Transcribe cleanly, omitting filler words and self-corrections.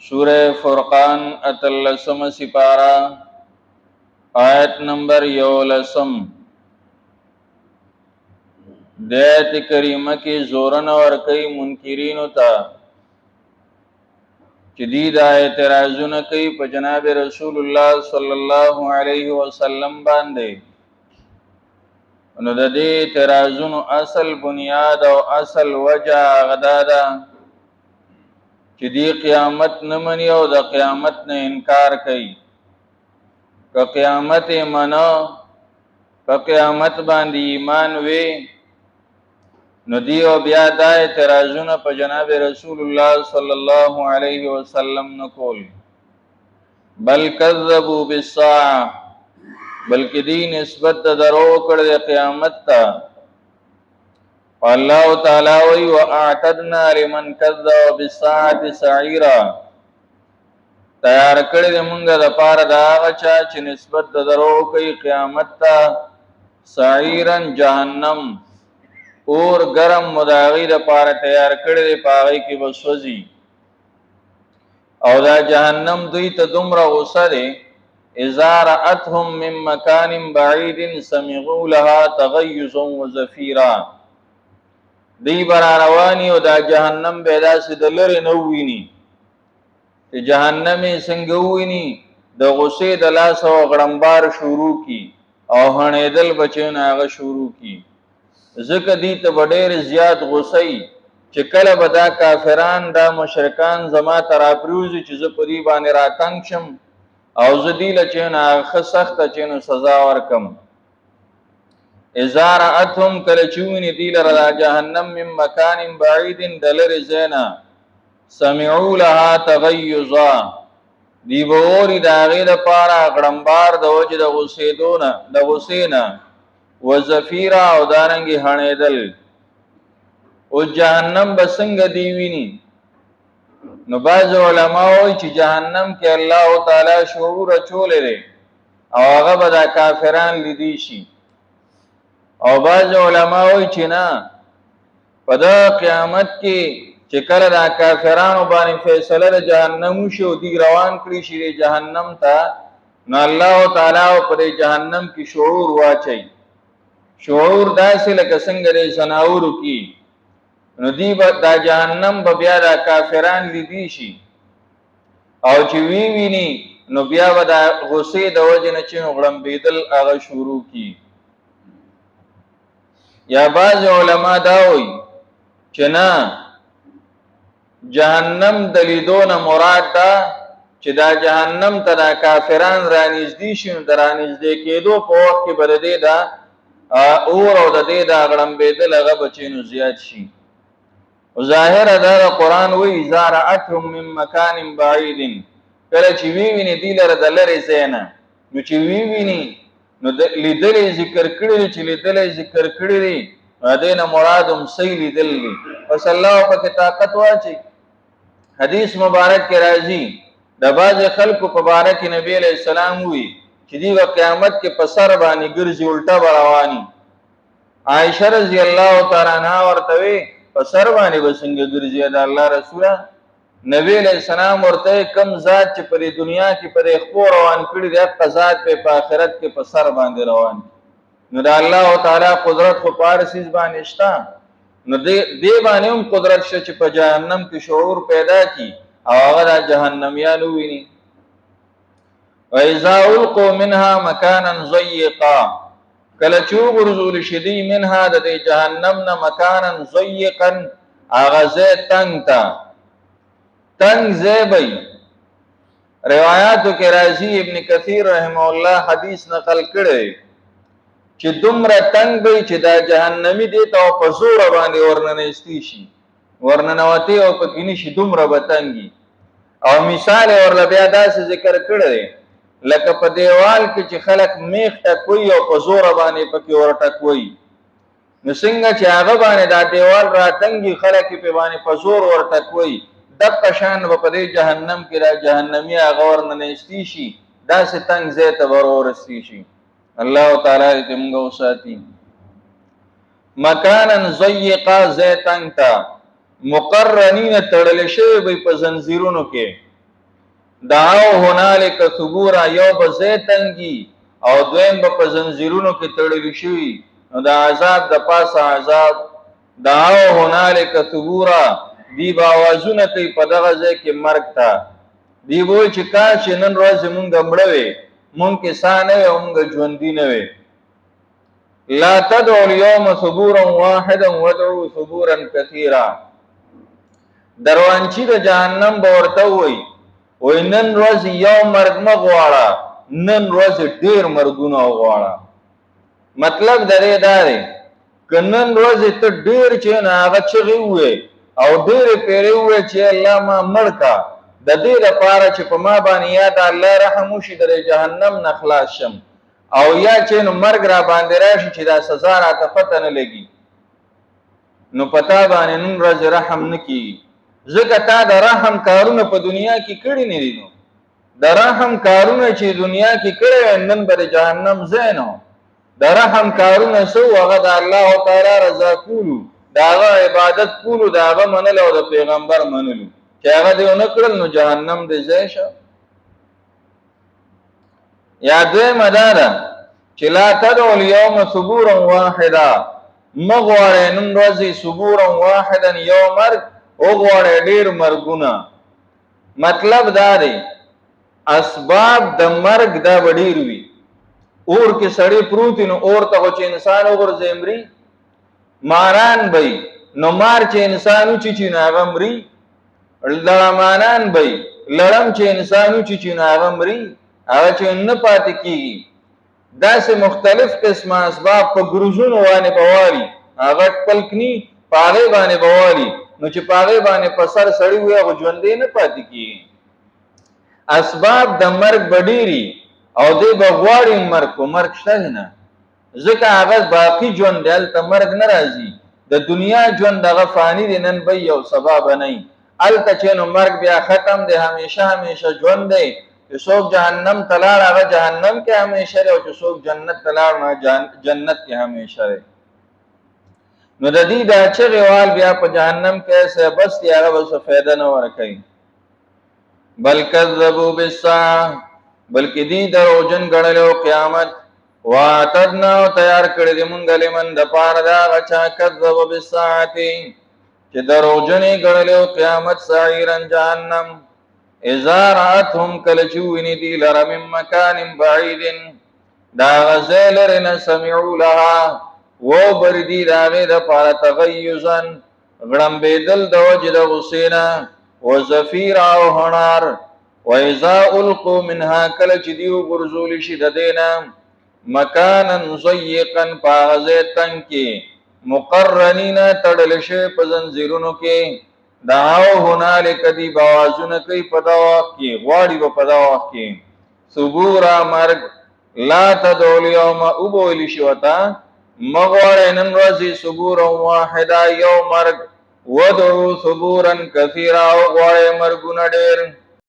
سورہ فرقان اتلسم سپارہ آیت نمبر 11 دیت کریمہ کی زورن ورکی منکرینو تا جدید اعتراضونه کوي په جناب رسول الله صلی الله علیه وسلم باندې. نو د دې اعتراضونو اصل بنیاد او اصل وجه غدا ده چې دی قیامت نه مني او د قیامت نه انکار کوي. که قیامت منو په قیامت باندې ایمان وي نو دیو بیا دا اعتراضونه په جناب رسول الله صلی الله علیه وسلم نه کول، بل کذبوا بالساعه، بلکې دی نسبت د درو کړ قیامت ته. الله تعالی وی واعتدنا لمن كذب بالساعه سعيرا، تیار کړی موږ د پاره دا هغه چا چې نسبت د درو کوي قیامت ته سعيرن جهنم، اور گرم مداغی د پاره تیار کړی دی، پاغی کې بسوځي. او دا جهنم دوی ته دومره غوسه دی، اذا رأتهم من مکان بعید سمعوا لها تغیظا وزفیرا، دی برا روانی او دا جهنم بیدا سی د لری نو ویني چې جهنم څنګه ویني د غصې د لاس او غړمبار شروع کی او هنېدل بچونه هغه شروع کی. ځکه دی ته ډېر زیات غصې چې کله به دا کافران دا مشرکان زما ترا پروزي چې زه په دې باندې راتنګ شم او زه دی له چې نه ښه سخته چې نو سزا ورکم. اذا رأتهم کله چې ویني دی لره جهنم من مکان بعید د لرې ځایه سمعوا لها تغیظا، دی به اوري د هغې دپاره غړمبار د وجې د غصې نه وزفیرا او دارنګي هنېدل. او جهنم به څنګه دی ویني؟ نو بعض علما وایي چې جهنم کې الله تعالی شعور اچولی دی او هغه به دا کافران لیدی شي. او بعض علما وایي چې نه، په دا قیامت کې چې کله دا کافرانو باندې فیصله د جهنم وشي او دی روان کړي شي جهنم ته، نو الله تعالی په جهنم کې شعور واچي. شعور داسې لکه څنګه د زناورو کې، نو دی به دا جهنم به بیا دا کافران لیدی شي او چې ویني نو بیا به دا غصې د وجې نه چې غړمبېدل هغه شروع کی. یا بعض علما دا وایي چې نه، جهنم د لیدو نه مراد ده چې دا جهنم ته دا کافران رانږدې شي، نو د رانږدې کېدو په وخت کې به د دې دا اور او د دې دا غړمبېدل هغه بچینو زیات شي. او ظاهر دا قرآن وی اذا رأتهم من مکان بعید، کله چې ویني دی لره د لرې ځای نه، نو چې ویني نو لیدلې ذکر کړی چې لیدلې ذکر کړی دی، دې نه مراد هم صحیح لیدل دي. بس الله پکې طاقت واچي. حدیث مبارک کې راځي د بعض خلکو په باره کې نبی علیہ السلام وی چې دی په قیامت کې په سر باندې ګرځي الټا رواني. عائشہ رضی الله تعالی عنها ورته وی په سر باندې وسنګ ګرځي د الله رسول. نبی علیہ السلام ورته کم ذات چې په دنیا کې په خپل روان کړي د قضات په آخرت کې په سر باندې روان، نو د الله تعالی قدرت خو پارسیز باندې شته، نو دې باندې هم قدرت شته چې په جهنم کې شعور پیدا کی او هغه د جهنميانو ویني. وَإِذَا أُلْقُوا مِنْهَا مَكَانًا ضَيِّقًا، کله چې وغورځول شي منها د جهنم نه مکانا ضيقا، هغه ځای تنگ ځای وي. روایاتو کې راځي ابن کثیر رحمه الله حدیث نقل کړی چې دومره تنگ وي چې دا جهنمی دی ته په زور باندې ورننستی شي، ورننوتی او پکې نشي، دومره به تنګي. او مثال ورله بیا داسې ذکر کړی لکه په دیوال کې چې خلک میخ ټکوي او په زور باندې پکې ورټکوي، نو څنګه چې هغه باندې دا دیوال راتنګي خلک په باندې په زور ورټکوي، دغه شان په دې جهنم کې را جهنمی هغه ورننستی شي، داسې تنگ ځای ته ورورستی شي. الله تعالی دې موږ وساتي. مکانا ضيقا ځای تنگ تا، مقرنین تړل شوی به په زنجیرونو کې، دعاو هنالک ثبورا، یو به ځای تنګي او دویم به په زنځیرونو کې تړلی شوي، نو د عذاب د پاسه عذاب. دعاو هنالک ثبورا، دی به آوازونه کوي په دغه ځای کې مرګ ته. دی به وایي چې کاش چې نن ورځ مونږ مړه وې، مونږ کې ساه نه وې او مونږ ژوندي نه وې. لا تدعو اليوم ثبورا واحدا وادعوا ثبورا كثيرا. دروانچی د جهنم به ورته وایي وای نن ورځ یو مرګ مه غواړه، نن ورځ ډېر مرګونه وغواړه. مطلب د دې دا دی که نن ورځ ته ډېر چې نه هغه چغې ووایې او ډېرې پیرې ووایې چې الله ما مړ کا، د دې لپاره چې په ما باندې یا د الله رحم وشي د جهنم نه خلاص شم، او یا چې نو مرګ را باندې راشي چې دا سزا راته پته نه لګي، نو پتا باندې نن ورځ رحم نه کیږي. ځکه تا د رحم کارونه په دنیا کې کړي نه دي. نو د رحم کارونه چې دنیا کې کړي نن به د جهنم ځای نه. د رحم کارونه څه وو؟ هغه د الله تعالی رضا کولو، د هغه عبادت کولو، د هغه منلو او د پیغمبر منلو. چې هغه دې ونه کړل نو جهنم دې ځای شه. یا دویمه دا ده چې لا تدعو اليوم ثبورا واحدا، مه غواړئ نن ورځې ثبورا واحدا یو مرګ، وغواړئ ډېر مرګونه. مطلب دا دی اسباب د مرګ دا به ډېر وي. اور کې سړی پروت نو اور ته خو چې انسان وغورځي مري، ماران به نو مار چې انسان وچیچي نو هغه مري، لړمانان به لړم چې انسان وچیچي نو هغه مري، هغه چې نه پاتې کېږي. داسې مختلف قسمه اسباب په ګروزونو باندې بوالي، هغه پلکني په هغې باندې بوالي، نو چې په هغې باندې په سر سړی وي هغه ژوندی نه پاتې کېږي. اسباب د مرګ به ډېري او دی به غواړي مرګ، خو مرګ شته نه، ځکه هغه باقي ژوند دی، هلته مرګ نه راځي. د دنیا ژوند هغه فاني دی، نن به یو سبا به نه وي. هلته چې نو مرګ بیا ختم دی، همیشه همیشه ژوند دی. چې څوک جهنم ته لاړ هغه جهنم کې همیشه دی، او چې څوک جنت ته لاړ نو جنت کې همیشه دی. نو د دې دا چغې وال بیا په جهنم کې ایسه بس دی، هغه به څه فایده نه ورکوي. بل کذبوا بالساعة، بلکې دی دروغجن ګڼلی و قیامت. واعتدنا او تیار کړی دی مونږ لمن د پاره د هغه چا کذب بالساعة چې دروغجن یې ګڼلی و قیامت، سعیرا جهنم. اذا رأتهم کله چې وویني دی لره من مکان بعید، د هغه ځای لرې نه، سمعوا لها وبردي د هغې دپاره تغیظا غړمبېدل د وجې د غصې نه، وزفیرا او هنار. واذا القوا منها کله چې دی وغورځولی شي د دې نه، مکانا ضیقا په هغه ځای تنګ کې، مقرنینا تړلی شوي په زنځیرونو کې. دعاو هنالک دی به آوازونه کوي په دغه وخت کې، غواړي به په دغه وخت کې ثبورا مرګ. لا تدعو اليوم، اوبه ویلی شي ورته مه غواړئ نن ورځې ثبورا واحدا یو مرګ، ودعو ثبورا کثیرا، وغواړئ مرګونه ډېر.